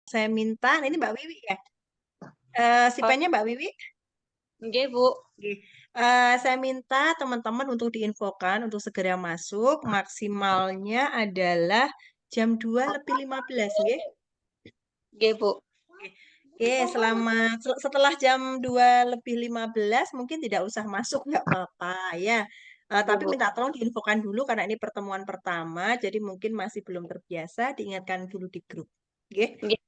saya minta, nah ini Mbak Wiwi ya. Si Oh, pennya Mbak Wiwi. nggih, Bu. Oke. Saya minta teman-teman untuk diinfokan untuk segera masuk. Maksimalnya adalah jam 2 lebih 15, nggih. Nggih, Bu. Oke, Oke, setelah jam 2 lebih 15 mungkin tidak usah masuk, nggak apa-apa ya. Nggih, Tapi Bu. minta tolong diinfokan dulu karena ini pertemuan pertama, jadi mungkin masih belum terbiasa, diingatkan dulu di grup. Oke, Nggih,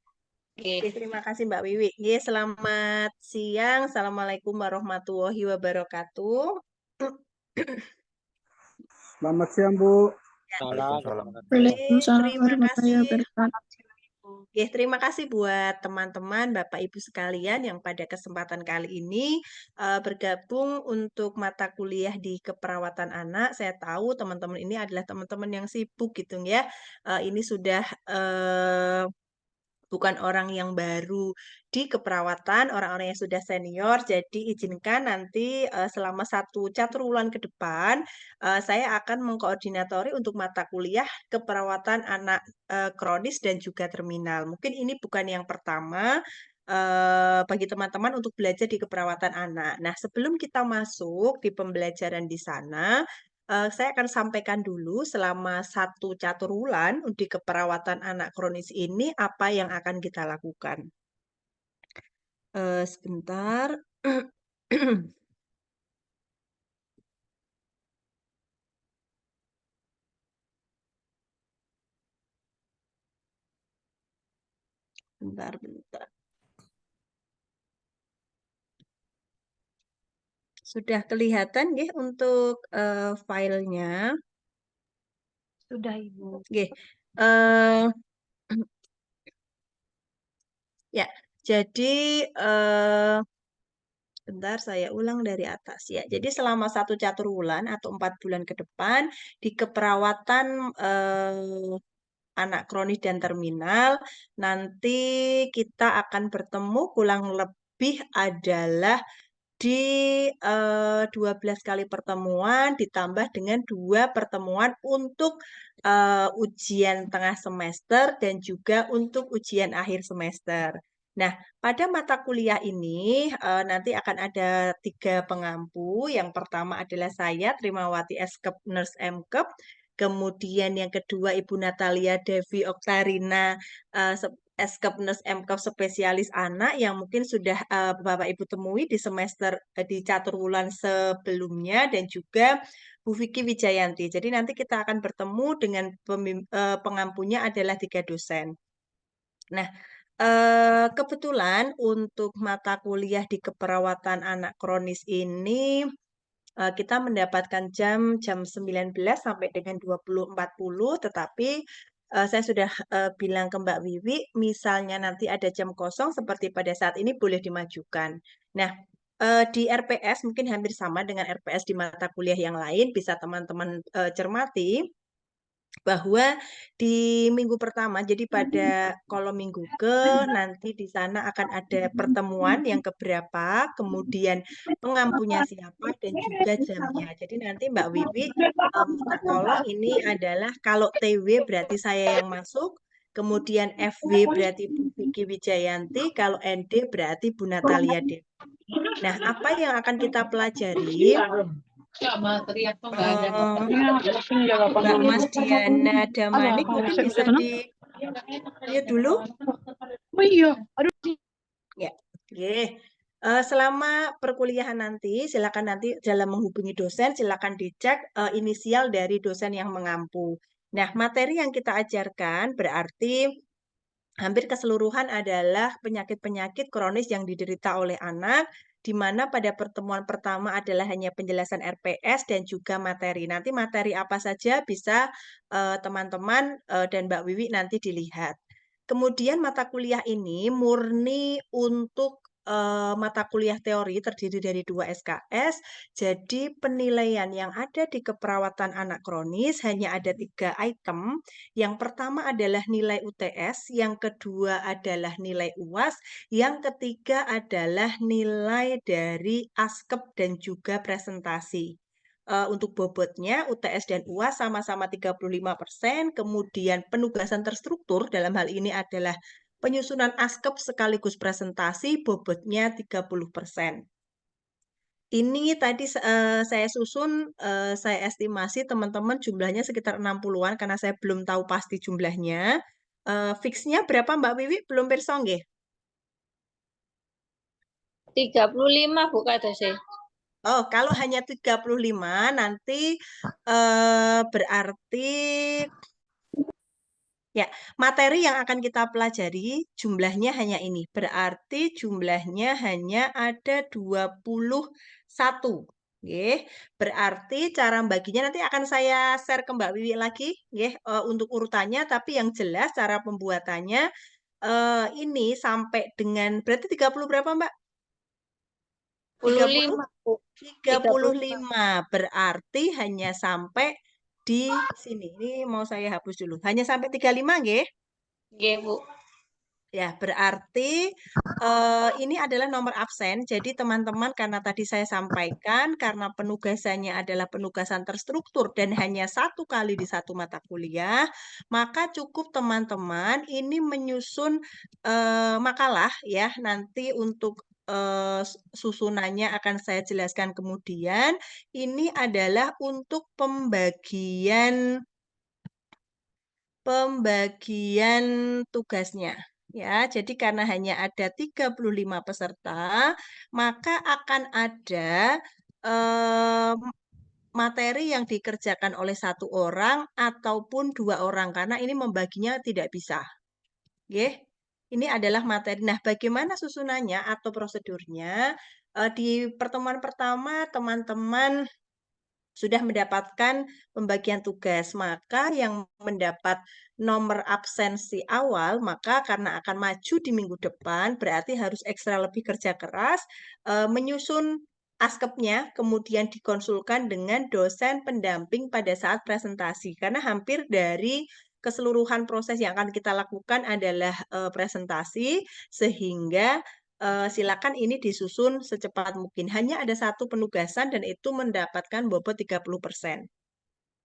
nggih. Oke, terima kasih Mbak Wiwi. Oke, selamat siang. Assalamualaikum warahmatullahi wabarakatuh. Selamat siang, Bu. Waalaikumsalam. Oke, Waalaikumsalam terima warahmatullahi kasih. wabarakatuh. Oke, terima kasih buat teman-teman, Bapak Ibu sekalian yang pada kesempatan kali ini bergabung untuk mata kuliah di keperawatan anak. Saya tahu teman-teman ini adalah teman-teman yang sibuk gitu ya. Ini sudah bukan orang yang baru di keperawatan, orang-orang yang sudah senior. Jadi izinkan nanti selama satu caturwulan ke depan, saya akan mengkoordinatori untuk mata kuliah keperawatan anak kronis dan juga terminal. Mungkin ini bukan yang pertama bagi teman-teman untuk belajar di keperawatan anak. Nah, sebelum kita masuk di pembelajaran di sana, saya akan sampaikan dulu selama satu caturwulan di keperawatan anak kronis ini apa yang akan kita lakukan. Sebentar. Bentar. Sudah kelihatan nggih untuk filenya? Sudah, Ibu. Nggih. Eh, ya, jadi bentar saya ulang dari atas ya. Jadi selama satu caturwulan atau 4 bulan ke depan di keperawatan anak kronis dan terminal, nanti kita akan bertemu kurang lebih adalah di 12 kali pertemuan ditambah dengan 2 pertemuan untuk ujian tengah semester dan juga untuk ujian akhir semester. Nah, pada mata kuliah ini nanti akan ada 3 pengampu. Yang pertama adalah saya, Trimawati Eskep Nurse MKep. Kemudian yang kedua Ibu Natalia Devi Oktarina, Eskep Nurse MKep spesialis anak yang mungkin sudah Bapak Ibu temui di semester di caturwulan sebelumnya dan juga Bu Vicky Wijayanti. Jadi nanti kita akan bertemu dengan pengampunya adalah 3 dosen. Nah, kebetulan untuk mata kuliah di keperawatan anak kronis ini kita mendapatkan jam 19 sampai dengan 20.40, tetapi saya sudah bilang ke Mbak Wiwi, misalnya nanti ada jam kosong seperti pada saat ini boleh dimajukan. Nah, di RPS mungkin hampir sama dengan RPS di mata kuliah yang lain, bisa teman-teman cermati bahwa di minggu pertama, jadi pada kolom minggu nanti di sana akan ada pertemuan yang keberapa, kemudian pengampunya siapa, dan juga jamnya. Jadi nanti Mbak Wiwi minta tolong ini adalah kalau TW berarti saya yang masuk, kemudian FW berarti Bu Vicky Wijayanti, kalau ND berarti Bu Natalia Dewi. Nah, apa yang akan kita pelajari? Mbak Mas Diana Damanik mungkin bisa di mute dulu. Oh iya, aduh. Ya, oke. Selama perkuliahan nanti, silakan nanti dalam menghubungi dosen, silakan dicek inisial dari dosen yang mengampu. Nah, materi yang kita ajarkan berarti hampir keseluruhan adalah penyakit-penyakit kronis yang diderita oleh anak, di mana pada pertemuan pertama adalah hanya penjelasan RPS dan juga materi. Nanti materi apa saja bisa teman-teman dan Mbak Wiwi nanti dilihat. Kemudian mata kuliah ini murni untuk mata kuliah teori terdiri dari 2 SKS. Jadi penilaian yang ada di keperawatan anak kronis hanya ada 3 item. Yang pertama adalah nilai UTS, yang kedua adalah nilai UAS, yang ketiga adalah nilai dari ASKEP dan juga presentasi. Untuk bobotnya UTS dan UAS sama-sama 35%, kemudian penugasan terstruktur dalam hal ini adalah Penyusunan askep sekaligus presentasi bobotnya 30%. Ini tadi saya susun, saya estimasi teman-teman jumlahnya sekitar 60-an karena saya belum tahu pasti jumlahnya. Fixnya berapa Mbak Wiwi? Belum pirsa nggih? 35 Bu Kadose. Oh, kalau hanya 35 nanti berarti ya, materi yang akan kita pelajari jumlahnya hanya ini. Berarti jumlahnya hanya ada 21. Nggih. Berarti cara baginya nanti akan saya share ke Mbak Wiwi lagi, nggih, untuk urutannya, tapi yang jelas cara pembuatannya ini sampai dengan berarti 30 berapa, Mbak? 30? 35 Bu. 35. Berarti hanya sampai di sini. Ini mau saya hapus dulu. Hanya sampai 35, nggih? Nggih Bu. Ya, berarti ini adalah nomor absen. Jadi teman-teman karena tadi saya sampaikan, karena penugasannya adalah penugasan terstruktur dan hanya 1 kali di 1 mata kuliah, maka cukup teman-teman ini menyusun makalah ya. Nanti untuk susunannya akan saya jelaskan kemudian. Ini adalah untuk pembagian tugasnya. Ya, jadi karena hanya ada 35 peserta, maka akan ada materi yang dikerjakan oleh 1 orang ataupun 2 orang karena ini membaginya tidak bisa. Nggih. Ini adalah materi. Nah, bagaimana susunannya atau prosedurnya? Di pertemuan pertama teman-teman sudah mendapatkan pembagian tugas, maka yang mendapat nomor absensi awal, maka karena akan maju di minggu depan, berarti harus ekstra lebih kerja keras, menyusun askepnya, kemudian dikonsulkan dengan dosen pendamping pada saat presentasi. Karena hampir dari keseluruhan proses yang akan kita lakukan adalah presentasi, sehingga silakan ini disusun secepat mungkin. Hanya ada 1 penugasan dan itu mendapatkan bobot 30%.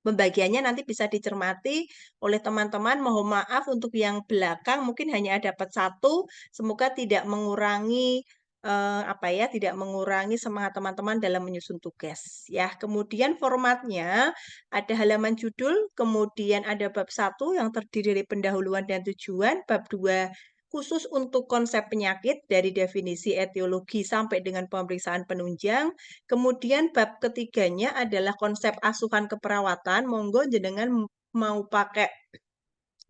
Pembagiannya nanti bisa dicermati oleh teman-teman. Mohon maaf untuk yang belakang mungkin hanya dapat 1. Semoga tidak mengurangi tidak mengurangi semangat teman-teman dalam menyusun tugas. Ya, kemudian formatnya ada halaman judul, kemudian ada bab 1 yang terdiri dari pendahuluan dan tujuan, bab 2 khusus untuk konsep penyakit dari definisi etiologi sampai dengan pemeriksaan penunjang. Kemudian bab ketiganya adalah konsep asuhan keperawatan. Monggo jenengan mau pakai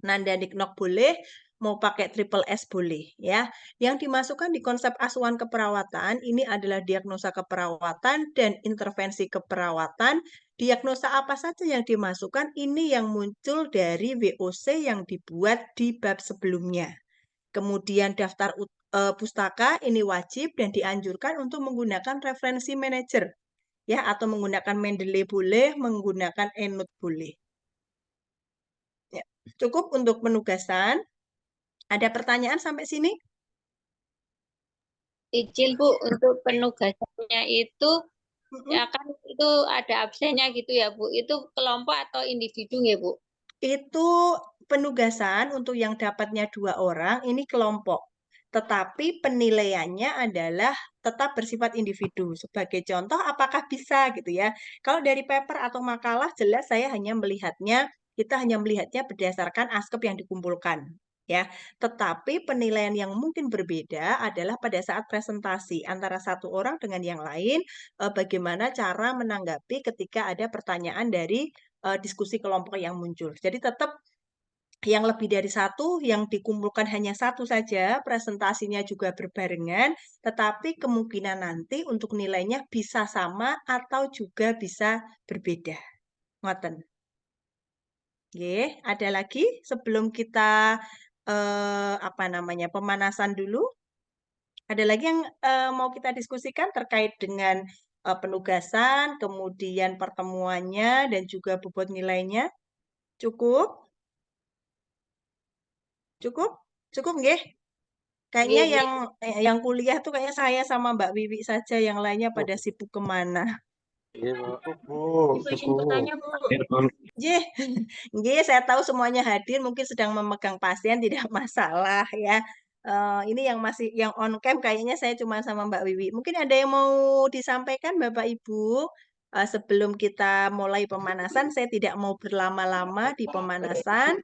Nanda Niknok boleh, mau pakai triple S boleh ya. Yang dimasukkan di konsep asuhan keperawatan ini adalah diagnosa keperawatan dan intervensi keperawatan. Diagnosa apa saja yang dimasukkan ini yang muncul dari VOC yang dibuat di bab sebelumnya. Kemudian daftar pustaka ini wajib dan dianjurkan untuk menggunakan referensi manajer ya, atau menggunakan Mendeley boleh, menggunakan EndNote boleh. Ya, cukup untuk penugasan. Ada pertanyaan sampai sini? Izin Bu, untuk penugasannya itu Mm-mm. ya kan itu ada absennya gitu ya Bu. Itu kelompok atau individu ya Bu? Itu penugasan untuk yang dapatnya 2 orang, ini kelompok. Tetapi penilaiannya adalah tetap bersifat individu. Sebagai contoh, apakah bisa gitu ya. Kalau dari paper atau makalah, jelas saya hanya melihatnya, kita hanya melihatnya berdasarkan askep yang dikumpulkan. Ya, tetapi penilaian yang mungkin berbeda adalah pada saat presentasi antara 1 orang dengan yang lain, bagaimana cara menanggapi ketika ada pertanyaan dari diskusi kelompok yang muncul. Jadi tetap yang lebih dari 1, yang dikumpulkan hanya 1 saja, presentasinya juga berbarengan, tetapi kemungkinan nanti untuk nilainya bisa sama atau juga bisa berbeda. Ngoten. Oke, ada lagi sebelum kita pemanasan dulu? Ada lagi yang mau kita diskusikan terkait dengan penugasan, kemudian pertemuannya, dan juga bobot nilainya? Cukup? Cukup? Cukup nggih? Kayaknya Nggih, Bu. yang kuliah tuh kayaknya saya sama Mbak Wiwi saja, yang lainnya pada sibuk kemana. Iya, Bu. Ibu izin bertanya, Bu. Nggih, nggih, saya tahu semuanya hadir mungkin sedang memegang pasien tidak masalah ya. Ini yang masih yang on cam kayaknya saya cuma sama Mbak Wiwi. Mungkin ada yang mau disampaikan Bapak Ibu? Sebelum kita mulai pemanasan, saya tidak mau berlama-lama di pemanasan,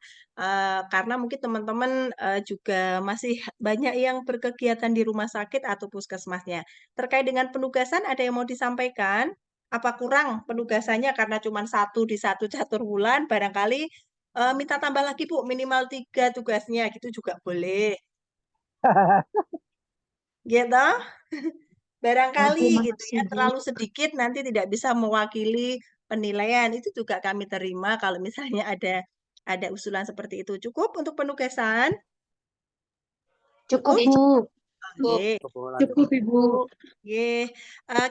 karena mungkin teman-teman, juga masih banyak yang berkegiatan di rumah sakit atau puskesmasnya. Terkait dengan penugasan ada yang mau disampaikan? Apa kurang penugasannya karena cuma satu di satu catur bulan, barangkali minta tambah lagi Bu, minimal 3 tugasnya gitu juga boleh. Gitu? Barangkali gitu ya, terlalu sedikit nanti tidak bisa mewakili penilaian. Itu juga kami terima kalau misalnya ada usulan seperti itu. Cukup untuk penugasan? Cukup, Cukup? Bu. Oke. Cukup, Ibu. Nggih,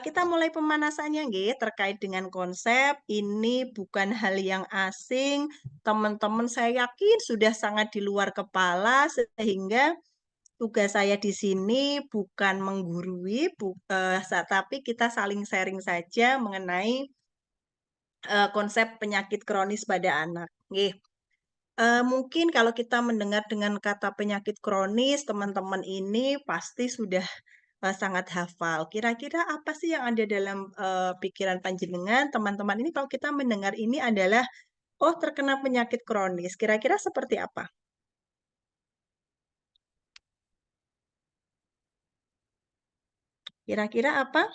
kita mulai pemanasannya nggih, terkait dengan konsep ini bukan hal yang asing, teman-teman saya yakin sudah sangat di luar kepala sehingga tugas saya di sini bukan menggurui, tapi kita saling sharing saja mengenai konsep penyakit kronis pada anak. Nggih. Mungkin kalau kita mendengar dengan kata penyakit kronis, teman-teman ini pasti sudah sangat hafal. Kira-kira apa sih yang ada dalam pikiran panjenengan, teman-teman ini kalau kita mendengar ini adalah, oh terkena penyakit kronis, kira-kira seperti apa? Kira-kira apa?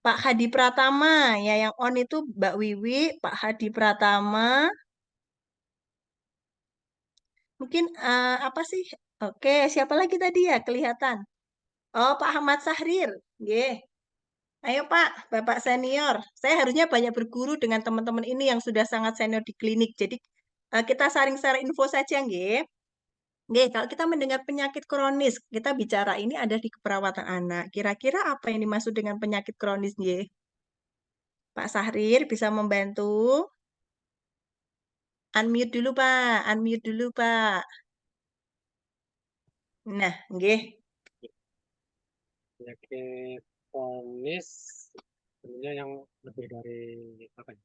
Pak Hadi Pratama, ya yang on itu Mbak Wiwi, Pak Hadi Pratama. Mungkin apa sih? Oke, siapa lagi tadi ya kelihatan? Oh, Pak Ahmad Sahrir. Nggih. Ayo Pak, Bapak senior. Saya harusnya banyak berguru dengan teman-teman ini yang sudah sangat senior di klinik. Jadi kita saring-saring info saja, nggih. Nggih, kalau kita mendengar penyakit kronis, kita bicara ini ada di keperawatan anak. Kira-kira apa yang dimaksud dengan penyakit kronis, nggih? Pak Sahrir bisa membantu? Unmute dulu, Pak. Unmute dulu, Pak. Nah, nggih. Penyakit kronis sebenarnya yang lebih dari apa ya?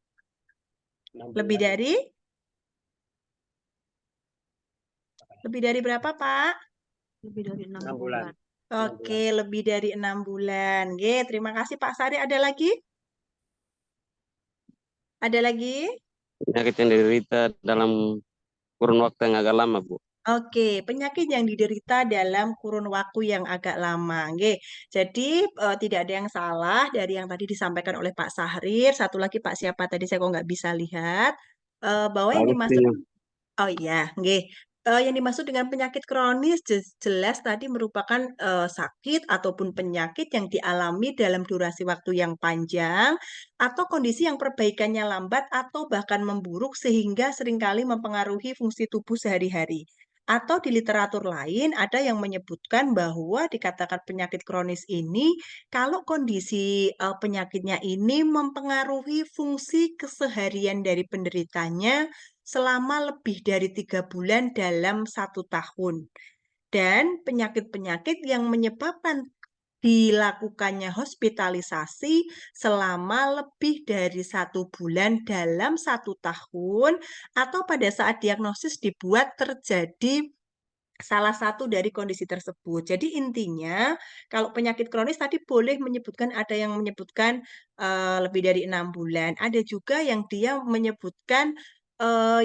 6 Lebih bulan. dari? Lebih dari berapa, Pak? Lebih dari 6 6 bulan. Oke, lebih dari 6 bulan. Oke, terima kasih Pak Sari. Ada lagi? Ada lagi? Penyakit yang diderita dalam kurun waktu yang agak lama, Bu. Oke, penyakit yang diderita dalam kurun waktu yang agak lama. Oke, jadi tidak ada yang salah dari yang tadi disampaikan oleh Pak Sahrir. Satu lagi Pak siapa tadi saya kok nggak bisa lihat. Bahwa yang dimaksud Oh iya, nggih. Yang dimaksud dengan penyakit kronis jelas tadi merupakan sakit ataupun penyakit yang dialami dalam durasi waktu yang panjang atau kondisi yang perbaikannya lambat atau bahkan memburuk sehingga seringkali mempengaruhi fungsi tubuh sehari-hari. Atau di literatur lain ada yang menyebutkan bahwa dikatakan penyakit kronis ini kalau kondisi penyakitnya ini mempengaruhi fungsi keseharian dari penderitanya selama lebih dari 3 bulan dalam 1 tahun. Dan penyakit-penyakit yang menyebabkan dilakukannya hospitalisasi selama lebih dari 1 bulan dalam 1 tahun atau pada saat diagnosis dibuat terjadi salah satu dari kondisi tersebut. Jadi intinya kalau penyakit kronis tadi boleh menyebutkan ada yang menyebutkan lebih dari 6 bulan. Ada juga yang dia menyebutkan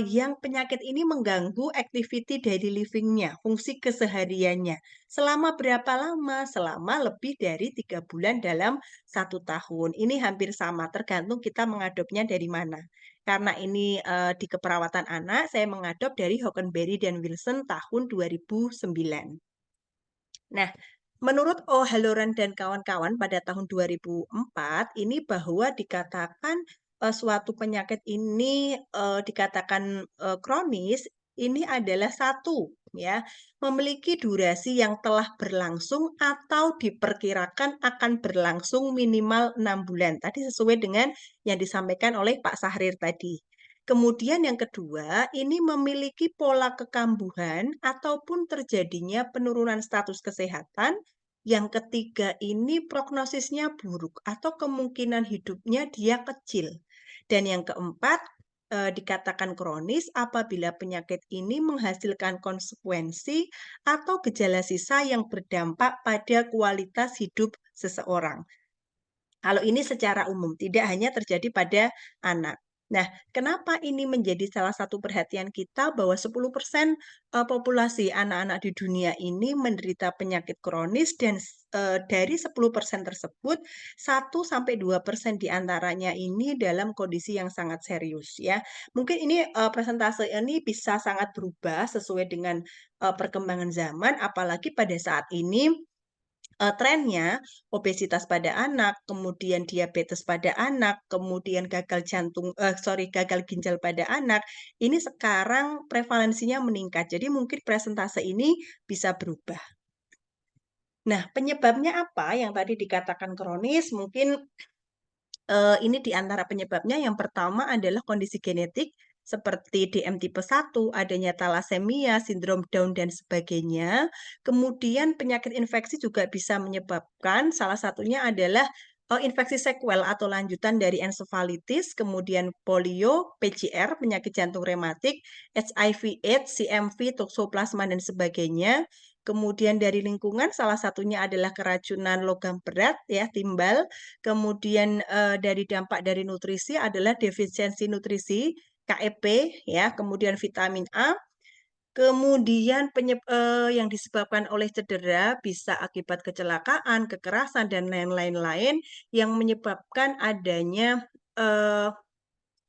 yang penyakit ini mengganggu activity daily living-nya, fungsi kesehariannya. Selama berapa lama? Selama lebih dari 3 bulan dalam 1 tahun. Ini hampir sama, tergantung kita mengadopnya dari mana. Karena ini di keperawatan anak, saya mengadop dari Hockenberry dan Wilson tahun 2009. Nah, menurut O'Halloran dan kawan-kawan pada tahun 2004, ini bahwa dikatakan suatu penyakit ini dikatakan kronis, ini adalah satu, ya, memiliki durasi yang telah berlangsung atau diperkirakan akan berlangsung minimal 6 bulan. Tadi sesuai dengan yang disampaikan oleh Pak Sahrir tadi. Kemudian yang kedua, ini memiliki pola kekambuhan ataupun terjadinya penurunan status kesehatan Yang ketiga ini prognosisnya buruk atau kemungkinan hidupnya dia kecil. Dan yang keempat dikatakan kronis apabila penyakit ini menghasilkan konsekuensi atau gejala sisa yang berdampak pada kualitas hidup seseorang. Kalau ini secara umum, tidak hanya terjadi pada anak. Nah, kenapa ini menjadi salah satu perhatian kita bahwa 10% populasi anak-anak di dunia ini menderita penyakit kronis dan dari 10% tersebut 1-2% diantaranya ini dalam kondisi yang sangat serius ya. Mungkin ini persentase ini bisa sangat berubah sesuai dengan perkembangan zaman, apalagi pada saat ini trennya obesitas pada anak, kemudian diabetes pada anak, kemudian gagal ginjal pada anak, ini sekarang prevalensinya meningkat. Jadi mungkin presentase ini bisa berubah. Nah, penyebabnya apa yang tadi dikatakan kronis? Mungkin ini di antara penyebabnya yang pertama adalah kondisi genetik seperti DM tipe 1, adanya thalassemia, sindrom Down, dan sebagainya. Kemudian penyakit infeksi juga bisa menyebabkan, salah satunya adalah infeksi sekuel atau lanjutan dari ensefalitis, kemudian polio, PCR, penyakit jantung rematik, HIV/AIDS, CMV, toksoplasma, dan sebagainya. Kemudian dari lingkungan, salah satunya adalah keracunan logam berat, ya, timbal. Kemudian dari dampak dari nutrisi adalah defisiensi nutrisi, KEP, ya, kemudian vitamin A. Kemudian yang disebabkan oleh cedera bisa akibat kecelakaan, kekerasan, dan lain-lain yang menyebabkan adanya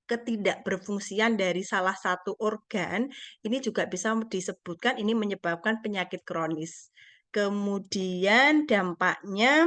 ketidakberfungsian dari salah satu organ, ini juga bisa disebutkan ini menyebabkan penyakit kronis. Kemudian dampaknya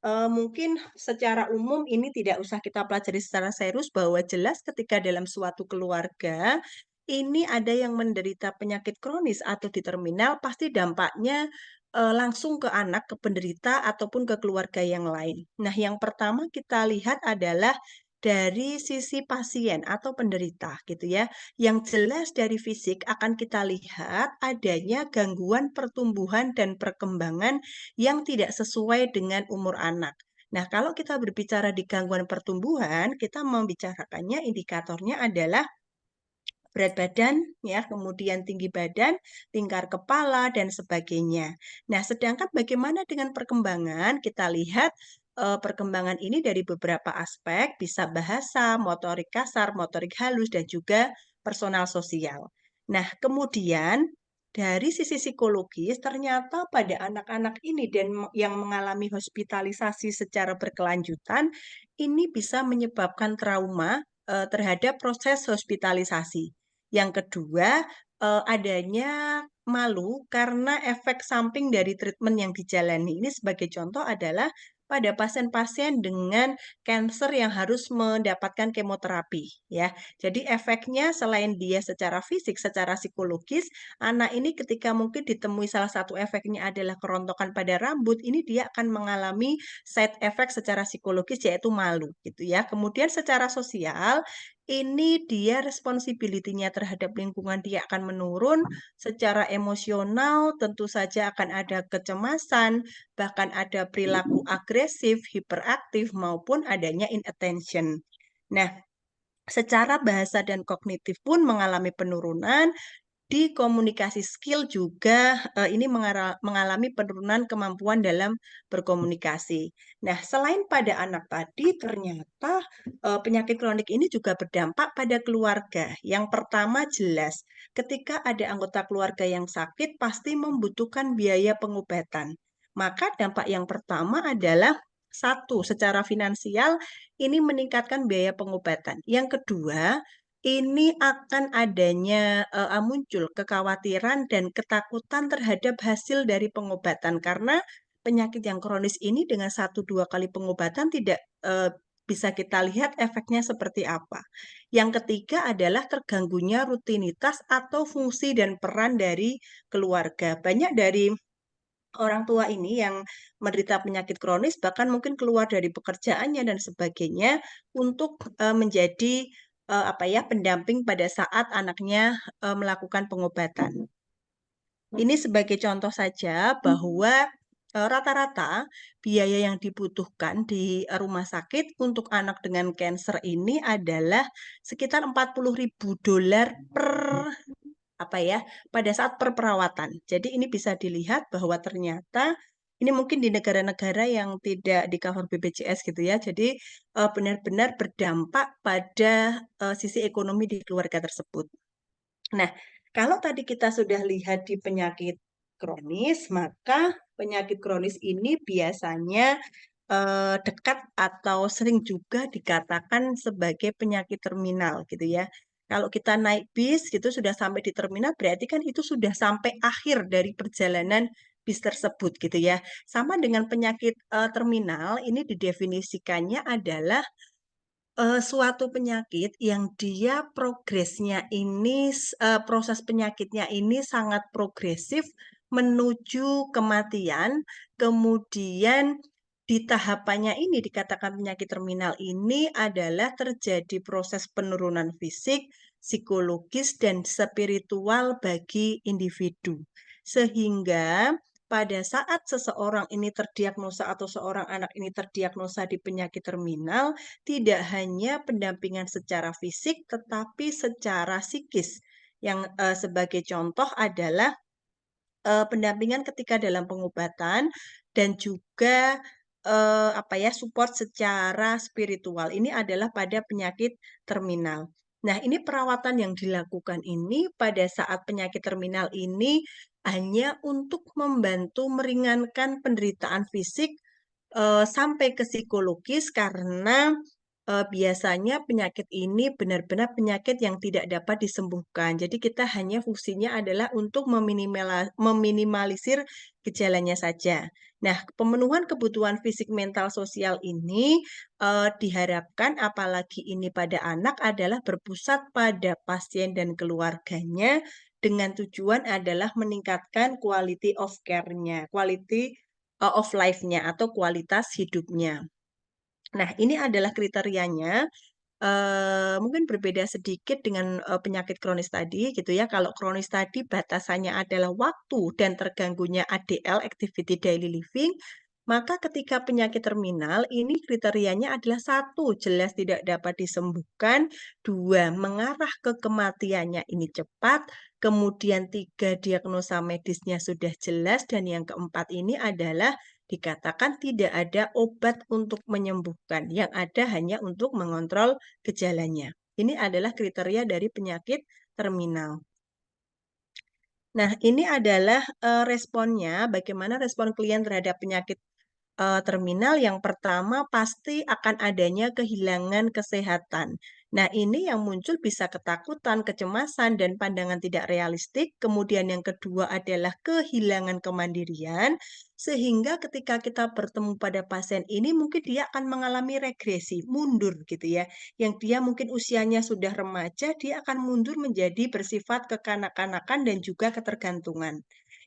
mungkin secara umum ini tidak usah kita pelajari secara serius bahwa jelas ketika dalam suatu keluarga ini ada yang menderita penyakit kronis atau di terminal, pasti dampaknya langsung ke anak, ke penderita, ataupun ke keluarga yang lain. Nah, yang pertama kita lihat adalah dari sisi pasien atau penderita gitu ya. Yang jelas dari fisik akan kita lihat adanya gangguan pertumbuhan dan perkembangan yang tidak sesuai dengan umur anak. Nah, kalau kita berbicara di gangguan pertumbuhan, kita membicarakannya indikatornya adalah berat badan, ya, kemudian tinggi badan, lingkar kepala, dan sebagainya. Nah, sedangkan bagaimana dengan perkembangan? Kita lihat perkembangan ini dari beberapa aspek, bisa bahasa, motorik kasar, motorik halus, dan juga personal sosial. Nah, kemudian dari sisi psikologis, ternyata pada anak-anak ini dan yang mengalami hospitalisasi secara berkelanjutan, ini bisa menyebabkan trauma terhadap proses hospitalisasi. Yang kedua, adanya malu karena efek samping dari treatment yang dijalani. Ini sebagai contoh adalah pada pasien-pasien dengan kanker yang harus mendapatkan kemoterapi, ya. Jadi efeknya selain dia secara fisik, secara psikologis, anak ini ketika mungkin ditemui salah satu efeknya adalah kerontokan pada rambut, ini dia akan mengalami side effect secara psikologis yaitu malu, gitu ya. Kemudian secara sosial, ini dia responsibility-nya terhadap lingkungan dia akan menurun, secara emosional tentu saja akan ada kecemasan, bahkan ada perilaku agresif, hiperaktif, maupun adanya inattention. Nah, secara bahasa dan kognitif pun mengalami penurunan, di komunikasi skill juga ini mengalami penurunan kemampuan dalam berkomunikasi. Nah, selain pada anak tadi, ternyata penyakit kronik ini juga berdampak pada keluarga. Yang pertama jelas, ketika ada anggota keluarga yang sakit, pasti membutuhkan biaya pengobatan. Maka dampak yang pertama adalah satu, secara finansial ini meningkatkan biaya pengobatan. Yang kedua, ini akan adanya muncul kekhawatiran dan ketakutan terhadap hasil dari pengobatan karena penyakit yang kronis ini dengan 1-2 kali pengobatan tidak bisa kita lihat efeknya seperti apa. Yang ketiga adalah terganggunya rutinitas atau fungsi dan peran dari keluarga. Banyak dari orang tua ini yang menderita penyakit kronis bahkan mungkin keluar dari pekerjaannya dan sebagainya untuk menjadi pendamping pada saat anaknya melakukan pengobatan. Ini sebagai contoh saja bahwa rata-rata biaya yang dibutuhkan di rumah sakit untuk anak dengan kanker ini adalah sekitar $40.000 pada saat perawatan. Jadi ini bisa dilihat bahwa ternyata ini mungkin di negara-negara yang tidak di-cover BPJS gitu ya. Jadi benar-benar berdampak pada sisi ekonomi di keluarga tersebut. Nah, kalau tadi kita sudah lihat di penyakit kronis, maka penyakit kronis ini biasanya dekat atau sering juga dikatakan sebagai penyakit terminal gitu ya. Kalau kita naik bis gitu sudah sampai di terminal, berarti kan itu sudah sampai akhir dari perjalanan bis tersebut gitu ya. Sama dengan penyakit terminal, ini didefinisikannya adalah suatu penyakit yang dia progresnya ini, proses penyakitnya ini sangat progresif menuju kematian, kemudian di tahapannya ini dikatakan penyakit terminal ini adalah terjadi proses penurunan fisik, psikologis, dan spiritual bagi individu. Sehingga pada saat seseorang ini terdiagnosa atau seorang anak ini terdiagnosa di penyakit terminal, tidak hanya pendampingan secara fisik, tetapi secara psikis. Yang sebagai contoh adalah pendampingan ketika dalam pengobatan dan juga support secara spiritual. Ini adalah pada penyakit terminal. Nah, ini perawatan yang dilakukan ini pada saat penyakit terminal ini hanya untuk membantu meringankan penderitaan fisik sampai ke psikologis karena biasanya penyakit ini benar-benar penyakit yang tidak dapat disembuhkan. Jadi kita hanya fungsinya adalah untuk meminimalisir gejalanya saja. Nah, pemenuhan kebutuhan fisik, mental, sosial ini diharapkan apalagi ini pada anak adalah berpusat pada pasien dan keluarganya dengan tujuan adalah meningkatkan quality of care-nya, quality of life-nya atau kualitas hidupnya. Nah, ini adalah kriterianya. Mungkin berbeda sedikit dengan penyakit kronis tadi gitu ya. Kalau kronis tadi batasannya adalah waktu dan terganggunya ADL, activity daily living, maka ketika penyakit terminal ini kriterianya adalah 1, jelas tidak dapat disembuhkan, 2, mengarah ke kematiannya ini cepat, kemudian 3, diagnosa medisnya sudah jelas, dan yang keempat ini adalah dikatakan tidak ada obat untuk menyembuhkan, yang ada hanya untuk mengontrol gejalanya. Ini adalah kriteria dari penyakit terminal. Nah, ini adalah responnya, bagaimana respon klien terhadap penyakit terminal. Yang pertama pasti akan adanya kehilangan kesehatan. Nah, ini yang muncul bisa ketakutan, kecemasan, dan pandangan tidak realistik. Kemudian yang kedua adalah kehilangan kemandirian, sehingga ketika kita bertemu pada pasien ini mungkin dia akan mengalami regresi, mundur gitu ya. Yang dia mungkin usianya sudah remaja, dia akan mundur menjadi bersifat kekanak-kanakan dan juga ketergantungan.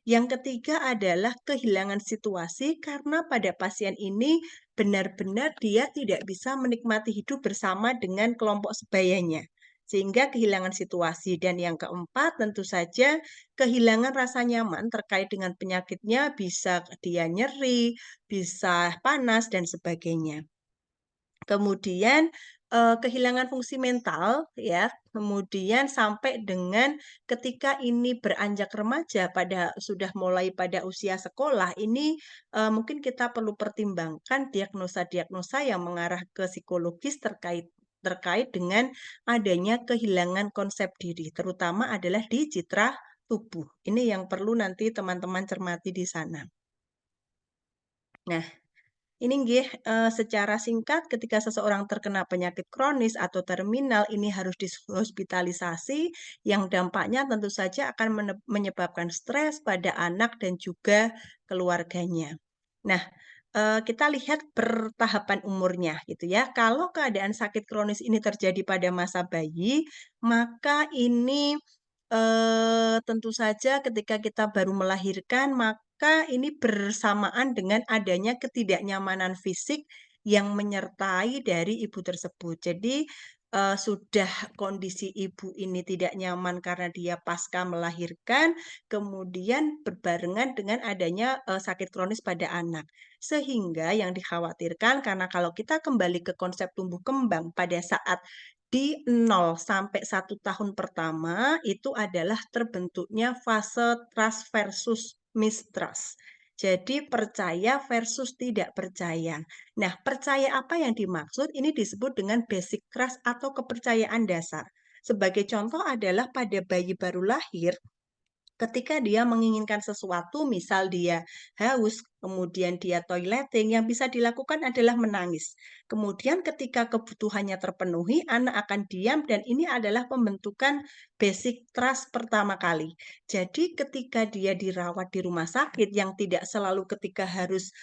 Yang ketiga adalah kehilangan situasi karena pada pasien ini benar-benar dia tidak bisa menikmati hidup bersama dengan kelompok sebayanya. Sehingga kehilangan situasi. Dan yang keempat tentu saja kehilangan rasa nyaman terkait dengan penyakitnya, bisa dia nyeri, bisa panas, dan sebagainya. Kemudian kehilangan fungsi mental ya, kemudian sampai dengan ketika ini beranjak remaja sudah mulai pada usia sekolah ini mungkin kita perlu pertimbangkan diagnosa-diagnosa yang mengarah ke psikologis terkait dengan adanya kehilangan konsep diri, terutama adalah di citra tubuh. Ini yang perlu nanti teman-teman cermati di sana. Nah, ini nggih, secara singkat ketika seseorang terkena penyakit kronis atau terminal ini harus dihospitalisasi yang dampaknya tentu saja akan menyebabkan stres pada anak dan juga keluarganya. Nah, kita lihat pertahapan umurnya gitu ya. Kalau keadaan sakit kronis ini terjadi pada masa bayi, maka ini tentu saja ketika kita baru melahirkan, maka ini bersamaan dengan adanya ketidaknyamanan fisik yang menyertai dari ibu tersebut. Jadi sudah kondisi ibu ini tidak nyaman karena dia pasca melahirkan, kemudian berbarengan dengan adanya sakit kronis pada anak. Sehingga yang dikhawatirkan karena kalau kita kembali ke konsep tumbuh kembang pada saat di 0 sampai 1 tahun pertama itu adalah terbentuknya fase trust versus mistrust. Jadi percaya versus tidak percaya. Nah, percaya apa yang dimaksud? Ini disebut dengan basic trust atau kepercayaan dasar. Sebagai contoh adalah pada bayi baru lahir, ketika dia menginginkan sesuatu, misal dia haus, kemudian dia toileting, yang bisa dilakukan adalah menangis. Kemudian ketika kebutuhannya terpenuhi, anak akan diam dan ini adalah pembentukan basic trust pertama kali. Jadi ketika dia dirawat di rumah sakit yang tidak selalu ketika harus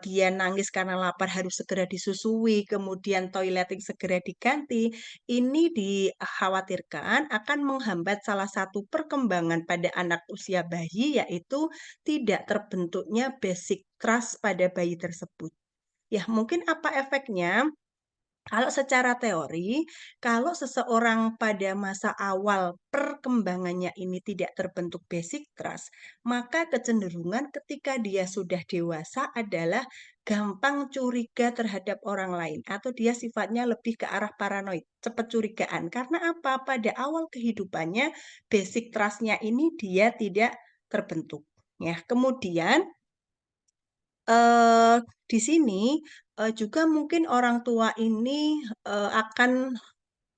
dia nangis karena lapar harus segera disusui, kemudian toileting segera diganti, ini dikhawatirkan akan menghambat salah satu perkembangan pada anak usia bayi, yaitu tidak terbentuknya basic trust pada bayi tersebut. Ya, mungkin apa efeknya? Kalau secara teori, kalau seseorang pada masa awal perkembangannya ini tidak terbentuk basic trust, maka kecenderungan ketika dia sudah dewasa adalah gampang curiga terhadap orang lain atau dia sifatnya lebih ke arah paranoid, cepat curigaan. Karena apa? Pada awal kehidupannya basic trust-nya ini dia tidak terbentuk. Ya, kemudian di sini juga mungkin orang tua ini akan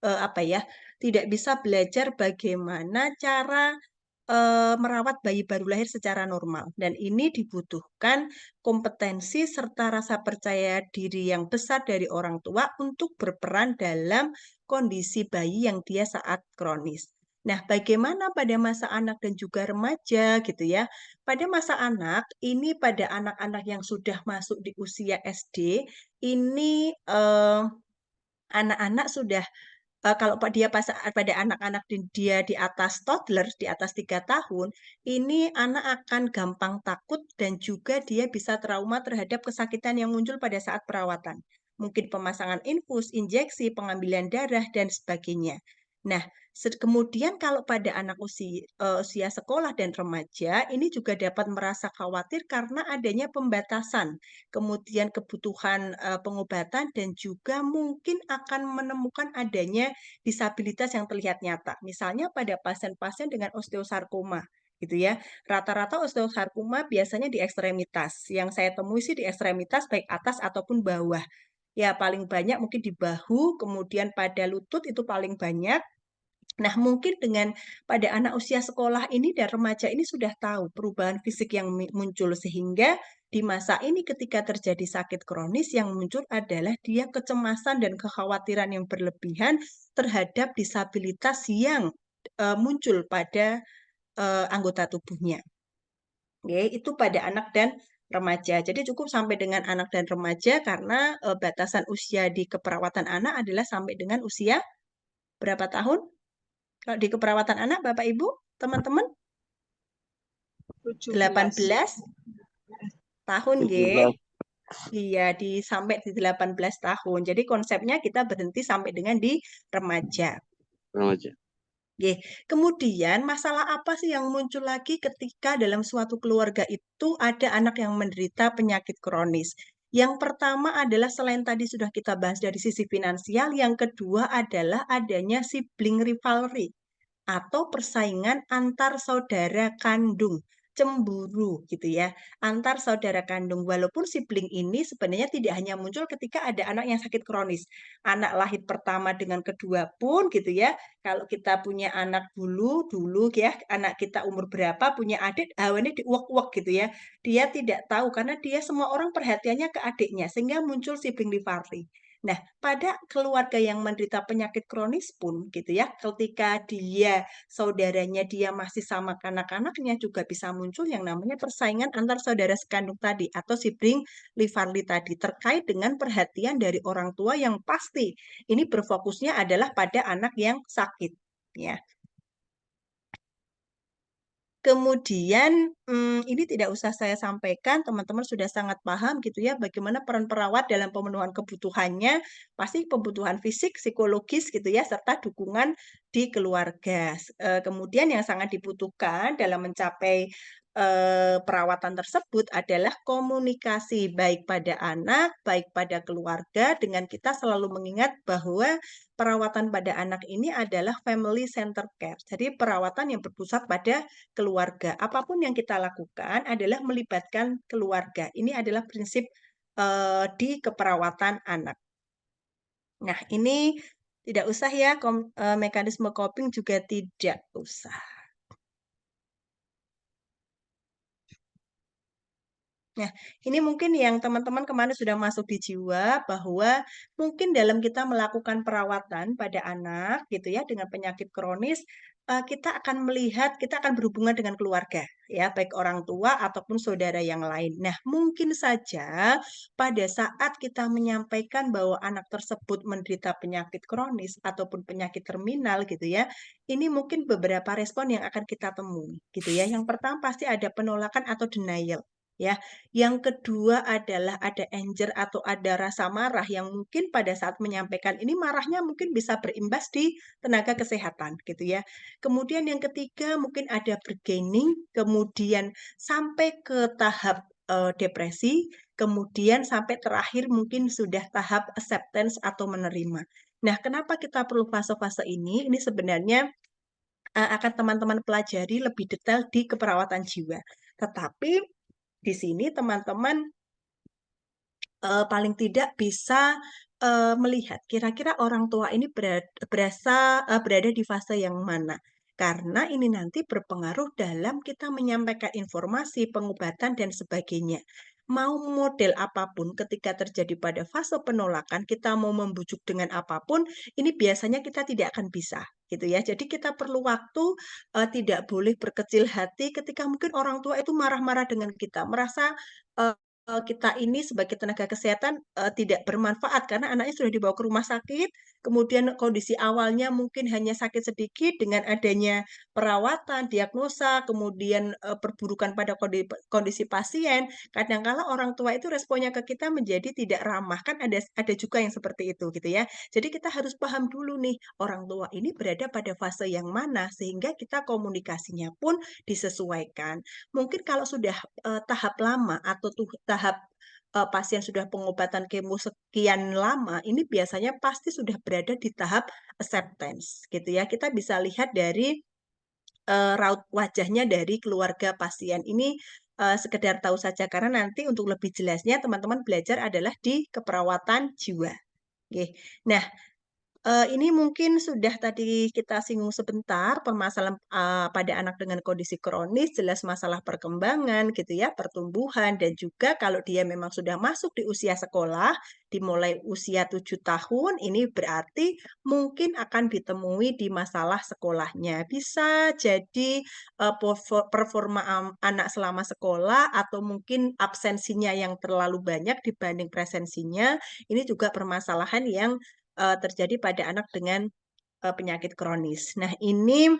apa ya, tidak bisa belajar bagaimana cara merawat bayi baru lahir secara normal. Dan ini dibutuhkan kompetensi serta rasa percaya diri yang besar dari orang tua untuk berperan dalam kondisi bayi yang dia saat kronis. Nah, bagaimana pada masa anak dan juga remaja gitu ya? Pada masa anak, ini pada anak-anak yang sudah masuk di usia SD, ini anak-anak sudah kalau dia pada anak-anak dia di atas toddler, di atas 3 tahun, ini anak akan gampang takut dan juga dia bisa trauma terhadap kesakitan yang muncul pada saat perawatan. Mungkin pemasangan infus, injeksi, pengambilan darah, dan sebagainya. Nah, kemudian kalau pada anak usia sekolah dan remaja, ini juga dapat merasa khawatir karena adanya pembatasan, kemudian kebutuhan pengobatan, dan juga mungkin akan menemukan adanya disabilitas yang terlihat nyata. Misalnya pada pasien-pasien dengan osteosarkoma, gitu ya. Rata-rata osteosarkoma biasanya di ekstremitas. Yang saya temui sih di ekstremitas baik atas ataupun bawah. Ya, paling banyak mungkin di bahu, kemudian pada lutut itu paling banyak. Nah, mungkin dengan pada anak usia sekolah ini dan remaja ini sudah tahu perubahan fisik yang muncul sehingga di masa ini ketika terjadi sakit kronis yang muncul adalah dia kecemasan dan kekhawatiran yang berlebihan terhadap disabilitas yang muncul pada anggota tubuhnya. Oke, itu pada anak dan remaja. Jadi cukup sampai dengan anak dan remaja karena batasan usia di keperawatan anak adalah sampai dengan usia berapa tahun? Kalau di keperawatan anak, Bapak Ibu, teman-teman, 18 tahun, G. 17. Iya, sampai di 18 tahun. Jadi konsepnya kita berhenti sampai dengan di remaja. Remaja. Oke. Kemudian masalah apa sih yang muncul lagi ketika dalam suatu keluarga itu ada anak yang menderita penyakit kronis? Yang pertama adalah selain tadi sudah kita bahas dari sisi finansial, yang kedua adalah adanya sibling rivalry atau persaingan antar saudara kandung, cemburu gitu ya, antar saudara kandung. Walaupun sibling ini sebenarnya tidak hanya muncul ketika ada anak yang sakit kronis. Anak lahir pertama dengan kedua pun gitu ya. Kalau kita punya anak dulu ya, anak kita umur berapa punya adik, ini diuak-uak gitu ya. Dia tidak tahu karena dia semua orang perhatiannya ke adiknya sehingga muncul sibling rivalry. Nah, pada keluarga yang menderita penyakit kronis pun gitu ya, ketika saudaranya dia masih sama kanak-kanaknya juga bisa muncul yang namanya persaingan antar saudara sekandung tadi atau sibling rivalry tadi terkait dengan perhatian dari orang tua yang pasti ini berfokusnya adalah pada anak yang sakit ya. Kemudian ini tidak usah saya sampaikan, teman-teman sudah sangat paham gitu ya bagaimana peran perawat dalam pemenuhan kebutuhannya, pasti kebutuhan fisik, psikologis gitu ya, serta dukungan di keluarga. Kemudian yang sangat dibutuhkan dalam mencapai perawatan tersebut adalah komunikasi baik pada anak, baik pada keluarga, dengan kita selalu mengingat bahwa perawatan pada anak ini adalah family center care. Jadi perawatan yang berpusat pada keluarga. Apapun yang kita lakukan adalah melibatkan keluarga. Ini adalah prinsip di keperawatan anak. Nah, ini tidak usah ya, mekanisme coping juga tidak usah. Nah, ini mungkin yang teman-teman kemarin sudah masuk di jiwa bahwa mungkin dalam kita melakukan perawatan pada anak gitu ya dengan penyakit kronis, kita akan melihat, kita akan berhubungan dengan keluarga ya, baik orang tua ataupun saudara yang lain. Nah, mungkin saja pada saat kita menyampaikan bahwa anak tersebut menderita penyakit kronis ataupun penyakit terminal gitu ya, ini mungkin beberapa respon yang akan kita temui gitu ya. Yang pertama pasti ada penolakan atau denial. Ya, yang kedua adalah ada anger atau ada rasa marah yang mungkin pada saat menyampaikan ini marahnya mungkin bisa berimbas di tenaga kesehatan gitu ya. Kemudian yang ketiga mungkin ada bargaining, kemudian sampai ke tahap depresi, kemudian sampai terakhir mungkin sudah tahap acceptance atau menerima. Nah, kenapa kita perlu fase-fase ini? Ini sebenarnya akan teman-teman pelajari lebih detail di keperawatan jiwa. Tetapi di sini teman-teman paling tidak bisa melihat kira-kira orang tua ini berada di fase yang mana. Karena ini nanti berpengaruh dalam kita menyampaikan informasi, pengobatan, dan sebagainya. Mau model apapun ketika terjadi pada fase penolakan, kita mau membujuk dengan apapun, ini biasanya kita tidak akan bisa. Gitu ya. Jadi kita perlu waktu, tidak boleh berkecil hati ketika mungkin orang tua itu marah-marah dengan kita, merasa kita ini sebagai tenaga kesehatan tidak bermanfaat karena anaknya sudah dibawa ke rumah sakit, kemudian kondisi awalnya mungkin hanya sakit sedikit dengan adanya perawatan, diagnosa, kemudian perburukan pada kondisi pasien. Kadang-kala orang tua itu responnya ke kita menjadi tidak ramah, kan ada juga yang seperti itu gitu ya. Jadi kita harus paham dulu nih orang tua ini berada pada fase yang mana sehingga kita komunikasinya pun disesuaikan. Mungkin kalau sudah tahap lama atau tahap pasien sudah pengobatan kemo sekian lama, ini biasanya pasti sudah berada di tahap acceptance, gitu ya. Kita bisa lihat dari raut wajahnya dari keluarga pasien ini. Sekedar tahu saja karena nanti untuk lebih jelasnya teman-teman belajar adalah di keperawatan jiwa. Oke. Nah, ini mungkin sudah tadi kita singgung sebentar permasalahan pada anak dengan kondisi kronis, jelas masalah perkembangan gitu ya, pertumbuhan dan juga kalau dia memang sudah masuk di usia sekolah, dimulai usia 7 tahun, ini berarti mungkin akan ditemui di masalah sekolahnya. Bisa jadi performa anak selama sekolah atau mungkin absensinya yang terlalu banyak dibanding presensinya, ini juga permasalahan yang terjadi pada anak dengan penyakit kronis. Nah, ini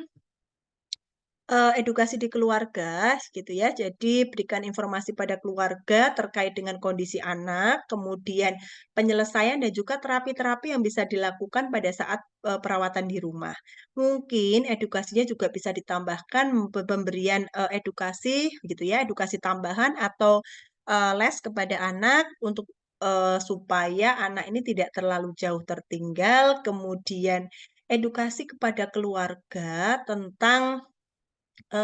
edukasi di keluarga gitu ya. Jadi berikan informasi pada keluarga terkait dengan kondisi anak, kemudian penyelesaian dan juga terapi-terapi yang bisa dilakukan pada saat perawatan di rumah. Mungkin edukasinya juga bisa ditambahkan pemberian edukasi gitu ya, edukasi tambahan atau les kepada anak untuk supaya anak ini tidak terlalu jauh tertinggal, kemudian edukasi kepada keluarga tentang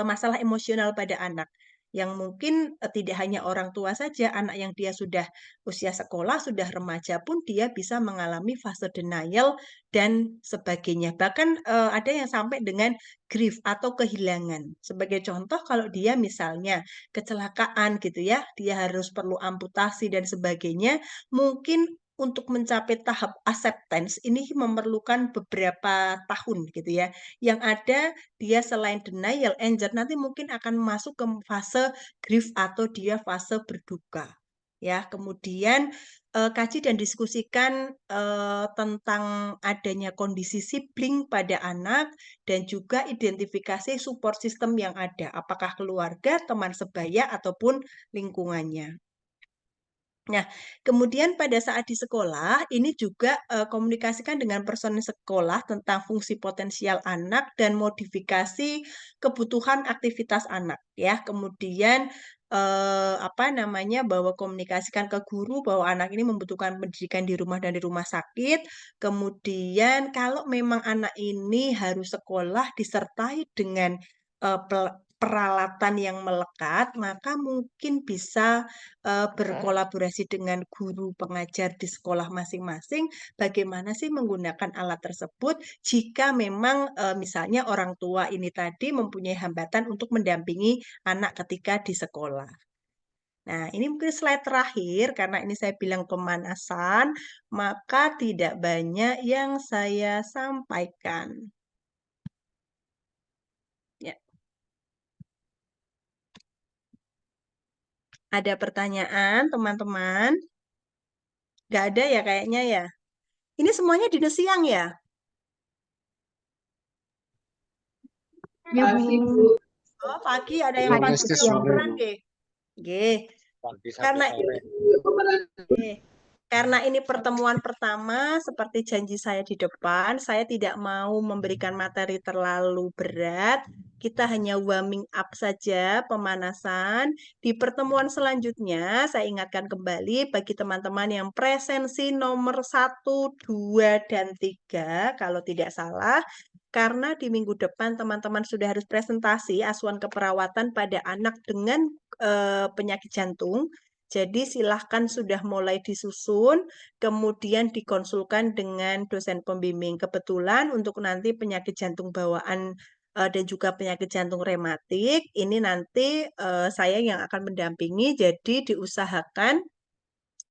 masalah emosional pada anak yang mungkin tidak hanya orang tua saja, anak yang dia sudah usia sekolah, sudah remaja pun dia bisa mengalami fase denial dan sebagainya. Bahkan ada yang sampai dengan grief atau kehilangan. Sebagai contoh kalau dia misalnya kecelakaan gitu ya, dia harus perlu amputasi dan sebagainya, mungkin untuk mencapai tahap acceptance ini memerlukan beberapa tahun gitu ya. Yang ada dia selain denial, anger, nanti mungkin akan masuk ke fase grief atau dia fase berduka. ya. Kemudian kaji dan diskusikan tentang adanya kondisi sibling pada anak dan juga identifikasi support system yang ada, apakah keluarga, teman sebaya ataupun lingkungannya. Nah, kemudian pada saat di sekolah, ini juga komunikasikan dengan personil sekolah tentang fungsi potensial anak dan modifikasi kebutuhan aktivitas anak, ya. Kemudian bahwa komunikasikan ke guru bahwa anak ini membutuhkan pendidikan di rumah dan di rumah sakit. Kemudian kalau memang anak ini harus sekolah disertai dengan peralatan yang melekat, maka mungkin bisa berkolaborasi dengan guru pengajar di sekolah masing-masing, bagaimana sih menggunakan alat tersebut jika memang misalnya orang tua ini tadi mempunyai hambatan untuk mendampingi anak ketika di sekolah. Nah, ini mungkin slide terakhir, karena ini saya bilang pemanasan, maka tidak banyak yang saya sampaikan. Ya. Ada pertanyaan, teman-teman? Nggak ada ya kayaknya ya? Ini semuanya di siang ya? Ya, Bu. Oh, pagi ada yang pagi kedokteran nggih. Nggih. Pagi Karena sampai sore. Karena ini pertemuan pertama, seperti janji saya di depan, saya tidak mau memberikan materi terlalu berat. Kita hanya warming up saja, pemanasan. Di pertemuan selanjutnya, saya ingatkan kembali bagi teman-teman yang presensi nomor 1, 2, dan 3, kalau tidak salah, karena di minggu depan teman-teman sudah harus presentasi asuhan keperawatan pada anak dengan penyakit jantung. Jadi silahkan sudah mulai disusun, kemudian dikonsulkan dengan dosen pembimbing. Kebetulan untuk nanti penyakit jantung bawaan dan juga penyakit jantung rematik, ini nanti saya yang akan mendampingi, jadi diusahakan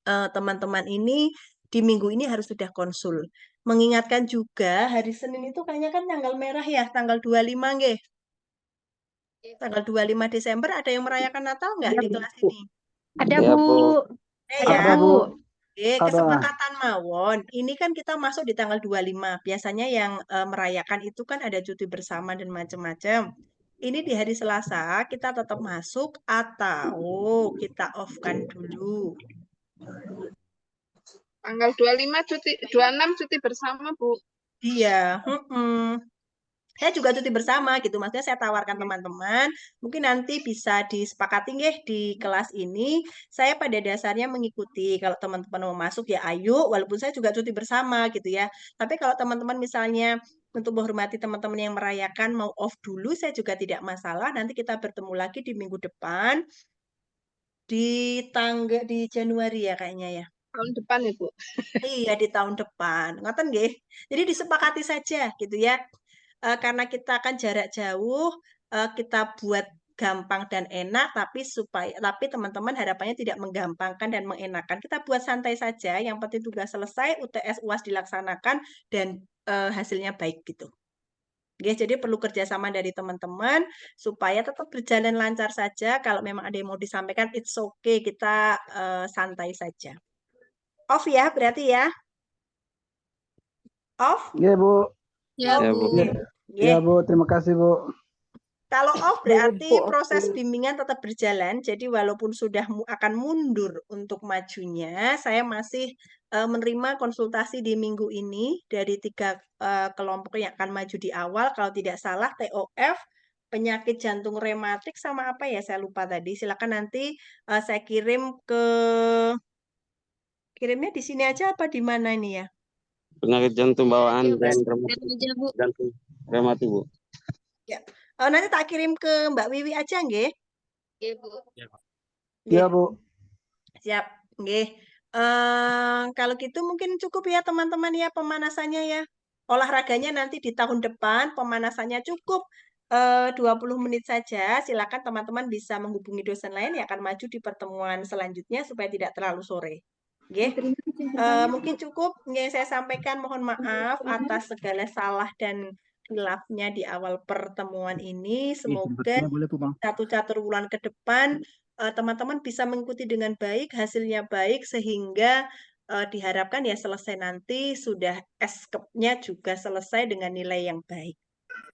teman-teman ini di minggu ini harus sudah konsul. Mengingatkan juga hari Senin itu kayaknya kan tanggal merah ya, tanggal 25 nggih. Tanggal 25 Desember ada yang merayakan Natal nggak di kelas ini? Ada, Ya, Bu. Bu. Ya. Ada, Bu. Oke, Ada. kesepakatan mawon. Ini kan kita masuk di tanggal 25. Biasanya yang merayakan itu kan ada cuti bersama dan macam-macam. Ini di hari Selasa kita tetap masuk atau kita off-kan dulu. Tanggal 25 cuti, 26 cuti bersama, Bu. Iya, saya juga cuti bersama gitu, maksudnya saya tawarkan teman-teman, mungkin nanti bisa disepakati nggih di kelas ini, saya pada dasarnya mengikuti, kalau teman-teman mau masuk ya ayo, walaupun saya juga cuti bersama gitu ya, tapi kalau teman-teman misalnya untuk menghormati teman-teman yang merayakan mau off dulu, saya juga tidak masalah, nanti kita bertemu lagi di minggu depan, di Januari ya kayaknya ya. Tahun depan ya, Bu. Iya, di tahun depan. Ngoten nggih. Jadi disepakati saja gitu ya. Karena kita akan jarak jauh, kita buat gampang dan enak, tapi teman-teman harapannya tidak menggampangkan dan mengenakan. Kita buat santai saja, yang penting tugas selesai, UTS UAS dilaksanakan dan hasilnya baik gitu. Oke, jadi perlu kerjasama dari teman-teman supaya tetap berjalan lancar saja. Kalau memang ada yang mau disampaikan, it's okay, kita santai saja. Off ya, berarti ya? Off? Iya, Bu. Ya, Ya, Bu. Bu. Iya, Bu. Terima kasih, Bu. Kalau off berarti proses bimbingan tetap berjalan. Jadi walaupun sudah akan mundur untuk majunya, saya masih menerima konsultasi di minggu ini dari 3 kelompok yang akan maju di awal. Kalau tidak salah TOF, penyakit jantung rematik sama apa ya? Saya lupa tadi. Silakan nanti saya kirimnya di sini aja apa di mana ini ya? Penyakit jantung bawaan Ya, dan lihat aja, Bu. jantung rematik, Bu. Ya. Nanti tak kirim ke Mbak Wiwi aja nggih. Oke, Bu. Iya, Bu. Siap, nggih. Kalau gitu mungkin cukup ya teman-teman ya pemanasannya ya. Olahraganya nanti di tahun depan pemanasannya cukup 20 menit saja. Silakan teman-teman bisa menghubungi dosen lain yang akan maju di pertemuan selanjutnya supaya tidak terlalu sore. Nggih. Mungkin cukup nggih saya sampaikan, mohon maaf atas segala salah dan khilafnya di awal pertemuan ini. Semoga satu catur bulan ke depan teman-teman bisa mengikuti dengan baik, hasilnya baik, sehingga diharapkan ya selesai nanti sudah SKEP-nya juga selesai dengan nilai yang baik.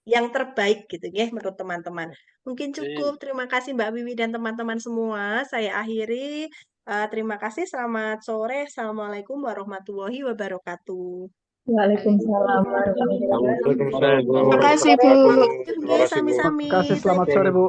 Yang terbaik gitu ya menurut teman-teman. Mungkin cukup. Terima kasih Mbak Wiwi dan teman-teman semua. Saya akhiri. Terima kasih. Selamat sore. Assalamualaikum warahmatullahi wabarakatuh. Waalaikumsalam warahmatullahi wabarakatuh. Terima kasih, Bu. Sami-sami. Terima kasih, selamat sore Bu.